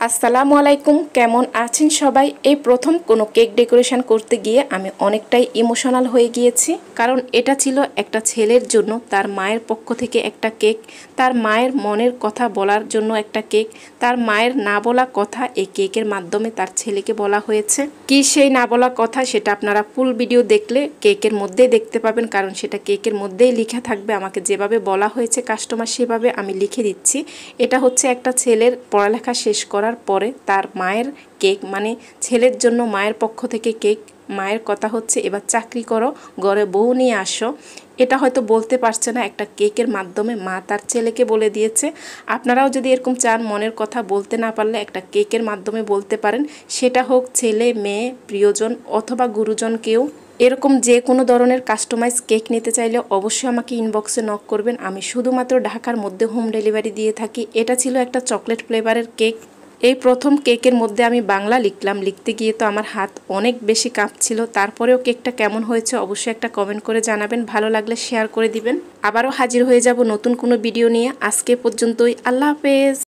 আসসালামু আলাইকুম, কেমন আছেন সবাই? এই প্রথম কোনো কেক ডেকোরেশন করতে গিয়ে আমি অনেকটাই ইমোশনাল হয়ে গিয়েছি, কারণ এটা ছিল একটা ছেলের জন্য তার মায়ের পক্ষ থেকে একটা কেক, তার মায়ের মনের কথা বলার জন্য একটা কেক, তার মায়ের না বলা কথা এই কেকের মাধ্যমে তার ছেলেকে বলা হয়েছে। কি সেই না বলা কথা সেটা আপনারা ফুল ভিডিও দেখলে কেকের মধ্যেই দেখতে পাবেন, কারণ সেটা কেকের মধ্যেই লেখা থাকবে। আমাকে যেভাবে বলা হয়েছে কাস্টমার সেভাবে আমি লিখে দিচ্ছি। এটা হচ্ছে একটা ছেলের পড়ালেখা শেষ করার পরে তার মায়ের কেক, মানে ছেলের জন্য মায়ের পক্ষ থেকে কেক। মায়ের কথা হচ্ছে, এবার চাকরি করো, ঘরে বউ নিয়ে আসো। এটা হয়তো বলতে পারছে না, একটা কেকের মাধ্যমে মা তার ছেলেকে বলে দিয়েছে। আপনারাও যদি এরকম চান, মনের কথা বলতে না পারলে একটা কেকের মাধ্যমে বলতে পারেন, সেটা হোক ছেলে, মেয়ে, প্রিয়জন অথবা গুরুজন কেউ। এরকম যে কোনো ধরনের কাস্টমাইজ কেক নিতে চাইলে অবশ্যই আমাকে ইনবক্সে নক করবেন। আমি শুধুমাত্র ঢাকার মধ্যে হোম ডেলিভারি দিয়ে থাকি। এটা ছিল একটা চকলেট ফ্লেভারের কেক। এই প্রথম কেকের মধ্যে আমি বাংলা লিখলাম, লিখতে গিয়ে তো আমার হাত অনেক বেশি কাঁপছিল। তারপরেও কেকটা কেমন হয়েছে অবশ্যই একটা কমেন্ট করে জানাবেন, ভালো লাগলে শেয়ার করে দিবেন। আবারও হাজির হয়ে যাব নতুন কোনো ভিডিও নিয়ে। আজকে পর্যন্তই, আল্লাহ হাফেজ।